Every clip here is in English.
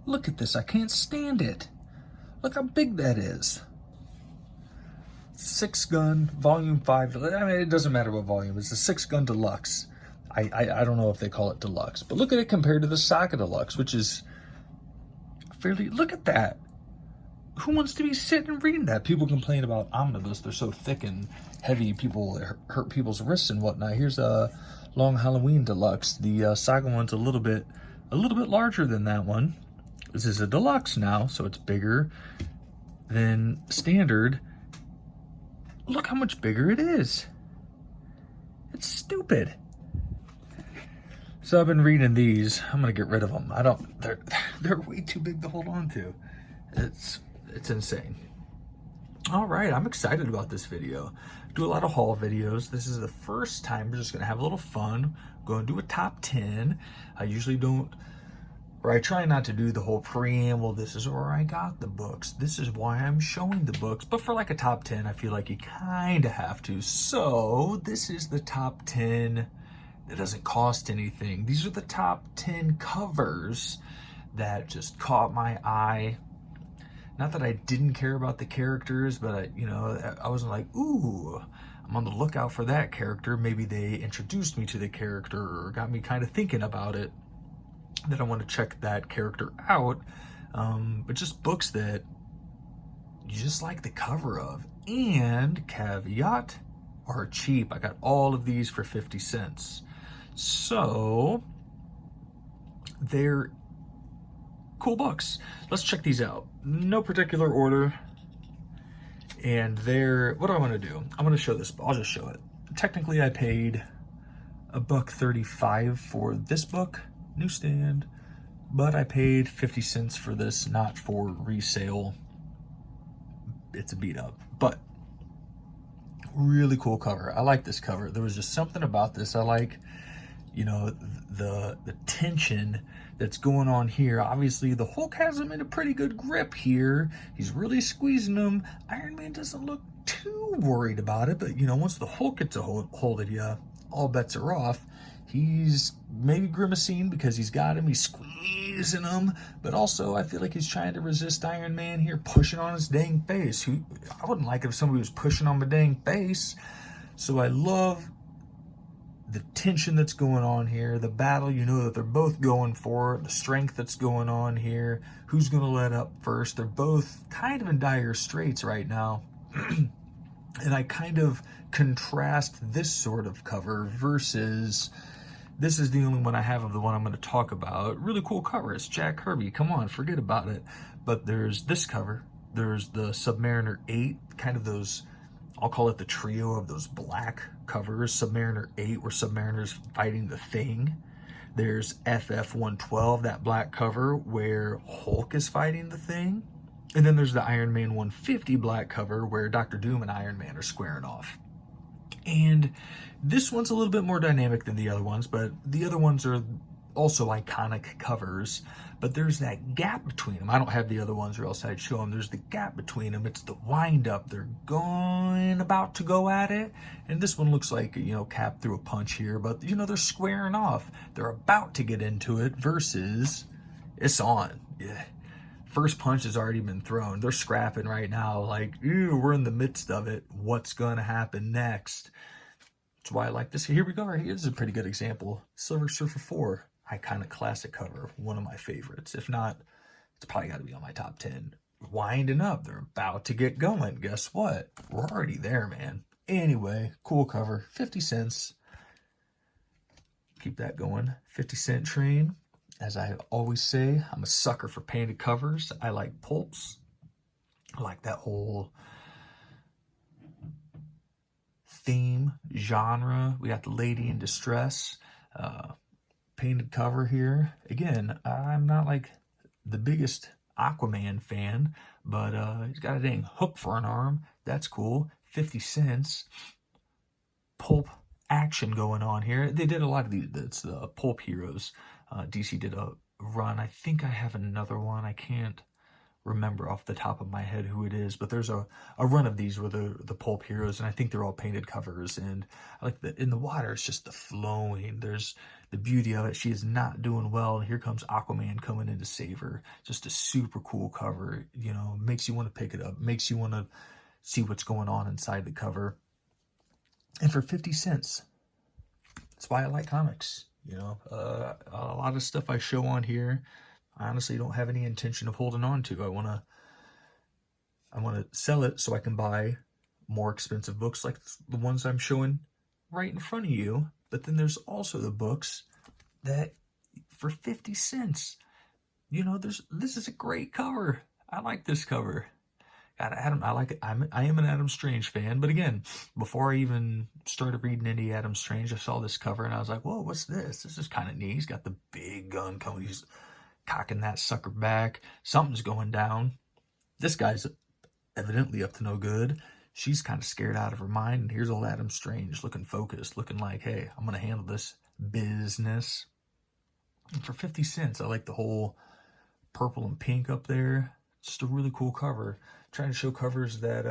Look at this. I can't stand it. Look how big that is. 6-gun, volume 5. I mean, it doesn't matter what volume. It's a 6-gun deluxe. I don't know if they call it deluxe, but look at it compared to the Saga Deluxe, which is fairly, look at that. Who wants to be sitting and reading that? People complain about omnibus. They're so thick and heavy, people hurt people's wrists and whatnot. Here's a Long Halloween Deluxe. The Saga one's a little bit larger than that one. This is a deluxe now, so it's bigger than standard. Look how much bigger it is. It's stupid. So I've been reading these. I'm gonna get rid of them. They're way too big to hold on to. It's insane. All right, I'm excited about this video. Do a lot of haul videos. This is the first time we're just gonna have a little fun. Going to do a top 10. I usually don't, or I try not to do the whole preamble. This is where I got the books. This is why I'm showing the books. But for like a top 10, I feel like you kind of have to. So this is the top 10 that doesn't cost anything. These are the top 10 covers that just caught my eye. Not that I didn't care about the characters, but I wasn't like, ooh, I'm on the lookout for that character. Maybe they introduced me to the character or got me kind of thinking about it, that I want to check that character out. But just books that you just like the cover of. And caveat, are cheap. I got all of these for 50 cents. So they're cool books. Let's check these out. No particular order. And what do I want to do? I'm going to show this. I'll just show it. Technically, I paid $1.35 for this book, newsstand, but I paid 50 cents for this, not for resale. It's a beat up, but really cool cover. I like this cover. There was just something about this. I like, the tension that's going on here. Obviously, the Hulk has him in a pretty good grip here. He's really squeezing him. Iron Man doesn't look too worried about it, but once the Hulk gets a hold of you, all bets are off. He's maybe grimacing because he's got him. He's squeezing him, but also I feel like he's trying to resist Iron Man here, pushing on his dang face. I wouldn't like it if somebody was pushing on my dang face. So I love the tension that's going on here, the battle, that they're both going for, the strength that's going on here, who's going to let up first. They're both kind of in dire straits right now. And I kind of contrast this sort of cover versus, this is the only one I have of the one I'm going to talk about. Really cool cover. It's Jack Kirby. Come on, forget about it. But there's this cover. There's the Submariner 8, kind of those, I'll call it the trio of those black covers. Submariner 8, where Submariner's fighting the Thing. There's FF112, that black cover where Hulk is fighting the Thing. And then there's the Iron Man 150 black cover where Dr. Doom and Iron Man are squaring off. And this one's a little bit more dynamic than the other ones, but the other ones are also iconic covers. But there's that gap between them. I don't have the other ones or else I'd show them. There's the gap between them. It's the wind up. They're about to go at it. And this one looks like, Cap threw a punch here, but they're squaring off. They're about to get into it versus it's on. Yeah. First punch has already been thrown. They're scrapping right now. Like, ew, we're in the midst of it. What's going to happen next? That's why I like this. Here we go. Here's a pretty good example. Silver Surfer 4. Iconic classic cover. One of my favorites. If not, it's probably got to be on my top 10. Winding up. They're about to get going. Guess what? We're already there, man. Anyway, cool cover. 50 cents. Keep that going. 50-cent train. As I always say, I'm a sucker for painted covers. I like pulps. I like that whole theme, genre. We got the Lady in Distress painted cover here. Again, I'm not like the biggest Aquaman fan, but he's got a dang hook for an arm. That's cool. 50 cents. Pulp action going on here. They did a lot of these. It's the Pulp Heroes. DC did a run. I think I have another one. I can't remember off the top of my head who it is, but there's a run of these where the pulp heroes, and I think they're all painted covers, and I like in the water, it's just the flowing, there's the beauty of it. She is not doing well, and here comes Aquaman coming in to save her. Just a super cool cover, you know, makes you want to pick it up, makes you want to see what's going on inside the cover. And for 50 cents, that's why I like comics. You know, a lot of stuff I show on here, I honestly don't have any intention of holding on to. I want to sell it so I can buy more expensive books like the ones I'm showing right in front of you. But then there's also the books that for 50 cents, you know, this is a great cover. I like this cover. God, Adam, I like it. I am an Adam Strange fan, but again, before I even started reading any Adam Strange, I saw this cover and I was like, whoa, what's this? This is kind of neat. He's got the big gun coming. He's cocking that sucker back. Something's going down. This guy's evidently up to no good. She's kind of scared out of her mind, and here's old Adam Strange looking focused, looking like, hey, I'm going to handle this business. And for 50 cents, I like the whole purple and pink up there. Just a really cool cover. Trying to show covers that,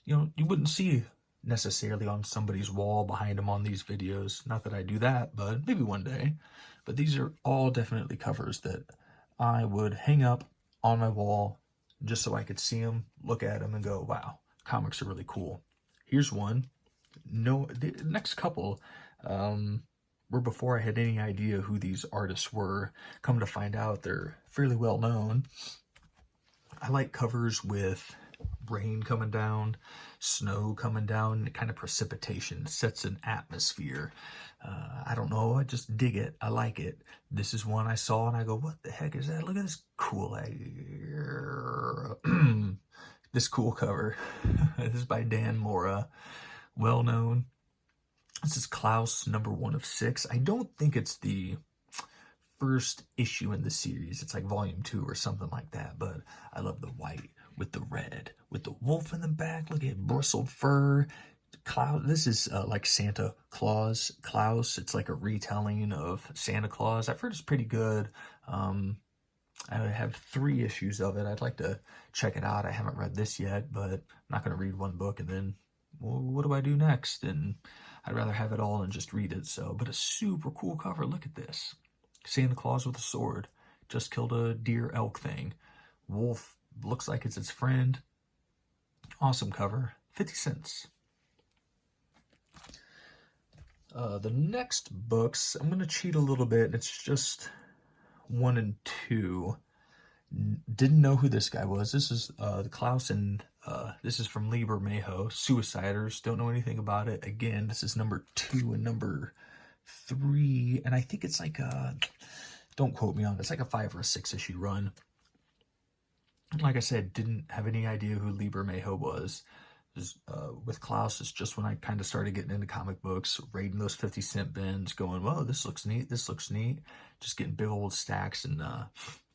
you know, you wouldn't see necessarily on somebody's wall behind them on these videos. Not that I do that, but maybe one day. But these are all definitely covers that I would hang up on my wall just so I could see them, look at them, and go, wow, comics are really cool. Here's one. No, the next couple were before I had any idea who these artists were. Come to find out, they're fairly well known. I like covers with rain coming down, snow coming down, kind of precipitation, sets an atmosphere. I don't know, I just dig it. I like it. This is one I saw and I go, what the heck is that? Look at this cool, this cool cover. This is by Dan Mora, well known. This is Klausen #1 of 6. I don't think it's the first issue in the series. It's like volume 2 or something like that, but I love the white with the red, with the wolf in the back. Look at bristled fur. This is like Santa Claus. Klaus, it's like a retelling of Santa Claus. I've heard it's pretty good. I have 3 issues of it. I'd like to check it out. I haven't read this yet, but I'm not going to read one book and then, well, what do I do next? And I'd rather have it all and just read it. So, but a super cool cover. Look at this. Santa Claus with a sword. Just killed a deer elk thing. Wolf looks like it's its friend. Awesome cover. 50 cents. The next books, I'm going to cheat a little bit. It's just 1 and 2. Didn't know who this guy was. This is the Klausen. This is from Liber Mayho. Suiciders. Don't know anything about it. Again, this is number 2 and number 3. And I think it's like a, don't quote me on it, it's like a 5 or a 6 issue run. Like I said, didn't have any idea who Liber Mayho was. With Klaus, it's just when I kind of started getting into comic books, raiding those 50-cent bins, going, whoa, this looks neat, this looks neat. Just getting big old stacks and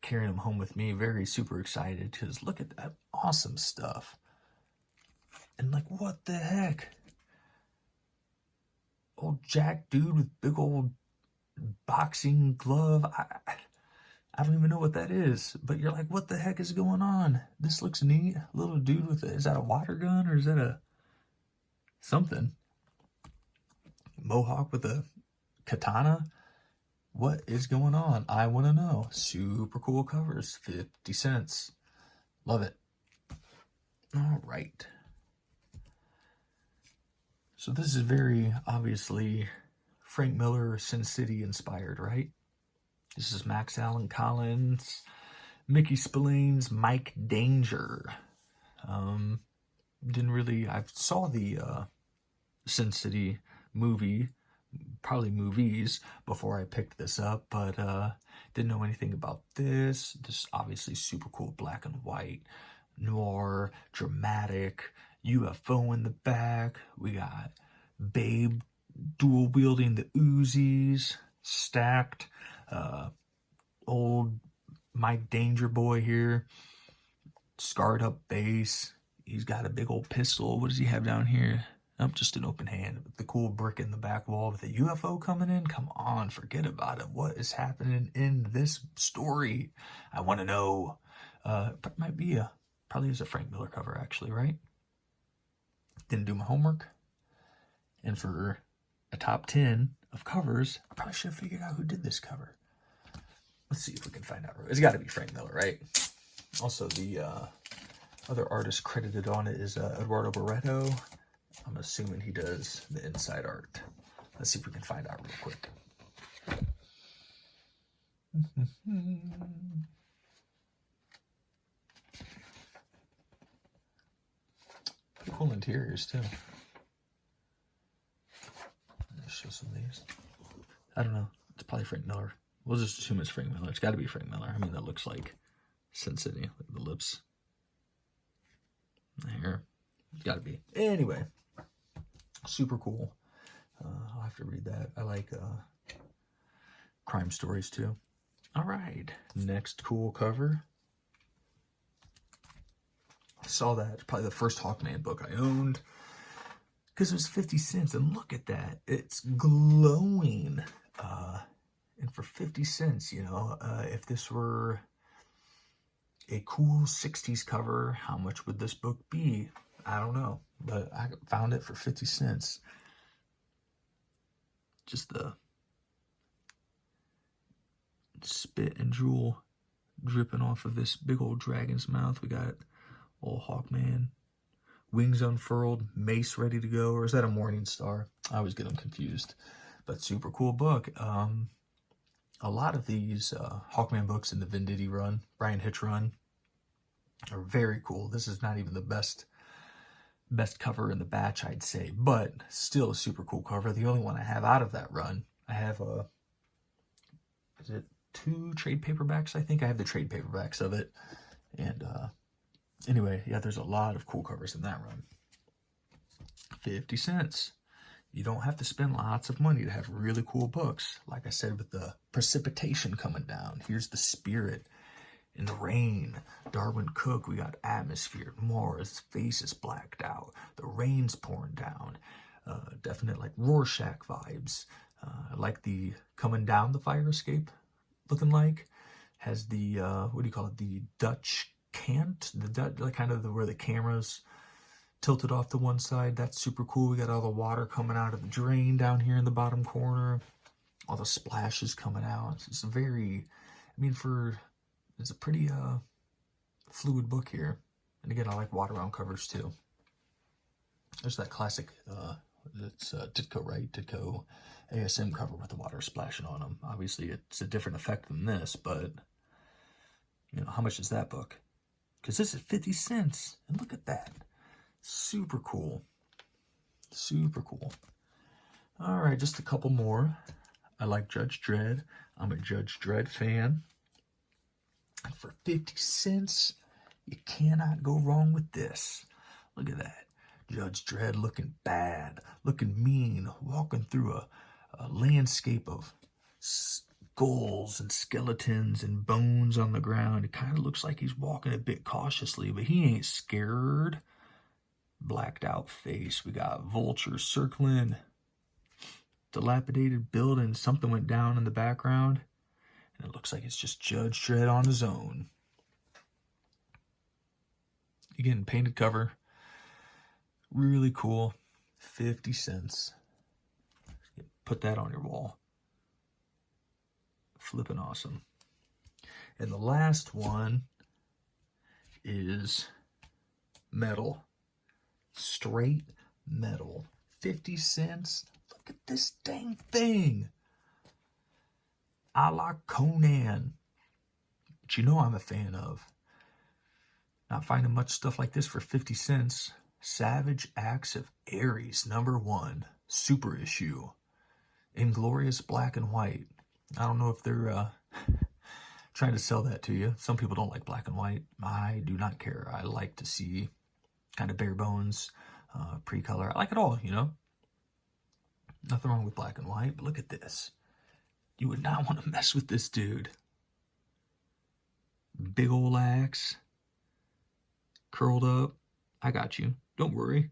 carrying them home with me. Very super excited because look at that awesome stuff. And like, what the heck? Old Jack dude with big old boxing glove. I don't even know what that is, but you're like, what the heck is going on? This looks neat. Little dude with is that a water gun or is that a something? Mohawk with a katana? What is going on? I want to know. Super cool covers. 50 cents. Love it. All right. So this is very obviously Frank Miller, Sin City inspired, right? This is Max Allan Collins, Mickey Spillane's Mike Danger. I saw the Sin City movie, probably movies, before I picked this up, but didn't know anything about this. This is obviously super cool, black and white, noir, dramatic, UFO in the back. We got Babe dual wielding the Uzis, stacked. Old Mike Danger Boy here, scarred up base. He's got a big old pistol. What does he have down here? Just an open hand with the cool brick in the back wall with a UFO coming in. Come on, forget about it. What is happening in this story? I want to know. Might be probably is a Frank Miller cover, actually, right? Didn't do my homework. And for a top 10 of covers, I probably should have figured out who did this cover. Let's see if we can find out. It's got to be Frank Miller, right? Also, the other artist credited on it is Eduardo Barreto. I'm assuming he does the inside art. Let's see if we can find out real quick. Pretty cool interiors, too. Let's show some of these. I don't know. It's probably Frank Miller. We'll just assume it's Frank Miller. It's got to be Frank Miller. I mean, that looks like Sin City. Look at the lips. The hair. It's got to be. Anyway. Super cool. I'll have to read that. I like crime stories too. All right. Next cool cover. I saw that. It's probably the first Hawkman book I owned. Because it was 50 cents. And look at that. It's glowing. And for 50 cents, you know, if this were a cool 60s cover, how much would this book be? I don't know, but I found it for 50 cents. Just the spit and drool dripping off of this big old dragon's mouth. We got old Hawkman, wings unfurled, mace ready to go. Or is that a Morning Star? I always get them confused. But super cool book. A lot of these Hawkman books in the Venditti run, Brian Hitch run, are very cool. This is not even the best cover in the batch, I'd say, but still a super cool cover. The only one I have out of that run, I have is it 2 trade paperbacks? I think I have the trade paperbacks of it. And anyway, yeah, there's a lot of cool covers in that run. 50 cents. You don't have to spend lots of money to have really cool books. Like I said, with the precipitation coming down, here's the Spirit. In the rain, Darwin Cook, we got Atmosphere. Mora's face is blacked out. The rain's pouring down. Definite like Rorschach vibes. I like the coming down the fire escape looking like. Has the, what do you call it? The Dutch cant? The Dutch, like kind of where the camera's tilted off to one side. That's super cool. We got all the water coming out of the drain down here in the bottom corner. All the splashes coming out. It's very, I mean, it's a pretty fluid book here. And again, I like waterbound covers too. There's that classic, it's Ditko, right? Ditko ASM cover with the water splashing on them. Obviously, it's a different effect than this, but, you know, how much is that book? Because this is 50 cents. And look at that. Super cool. Super cool. All right, just a couple more. I like Judge Dredd. I'm a Judge Dredd fan. And for 50 cents, you cannot go wrong with this. Look at that. Judge Dredd looking bad, looking mean, walking through a landscape of skulls and skeletons and bones on the ground. It kind of looks like he's walking a bit cautiously, but he ain't scared. Blacked out face. We got vultures circling. Dilapidated building. Something went down in the background. And it looks like it's just Judge Dredd on his own. Again, painted cover. Really cool. 50 cents. Put that on your wall. Flippin' awesome. And the last one is metal. Straight metal. 50 cents. Look at this dang thing. A la Conan. But you know I'm a fan of. Not finding much stuff like this for 50 cents. Savage Acts of Ares, #1. Super issue. Inglorious black and white. I don't know if they're trying to sell that to you. Some people don't like black and white. I do not care. I like to see kind of bare bones, pre-color. I like it all, you know. Nothing wrong with black and white, but look at this. You would not want to mess with this dude. Big old axe. Curled up. I got you. Don't worry.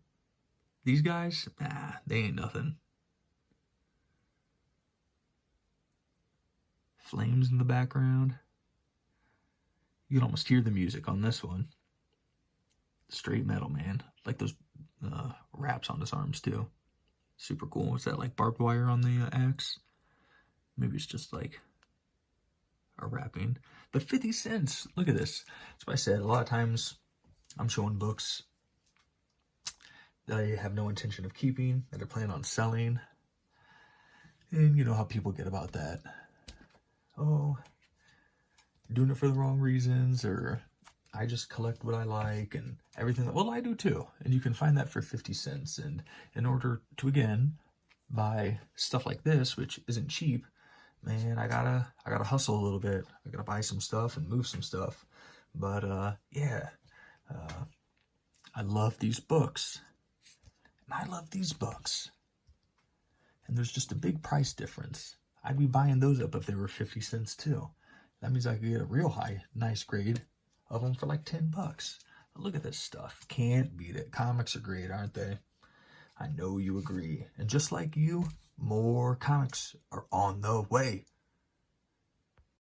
These guys, nah, they ain't nothing. Flames in the background. You can almost hear the music on this one. Straight metal, man. Like those wraps on his arms too. Super cool. Is that like barbed wire on the axe? Maybe it's just like a wrapping. But 50 cents. Look at this. That's what I said. A lot of times I'm showing books that I have no intention of keeping, that I plan on selling. And you know how people get about that. Oh, doing it for the wrong reasons, or I just collect what I like and everything. Well, I do too. And you can find that for 50 cents. And in order to, again, buy stuff like this, which isn't cheap, man, I gotta hustle a little bit. I gotta buy some stuff and move some stuff. But yeah, I love these books. And I love these books. And there's just a big price difference. I'd be buying those up if they were 50 cents too. That means I could get a real nice grade of them for like 10 bucks. But look at this stuff. Can't beat it. Comics are great, aren't they? I know you agree. And just like you, more comics are on the way.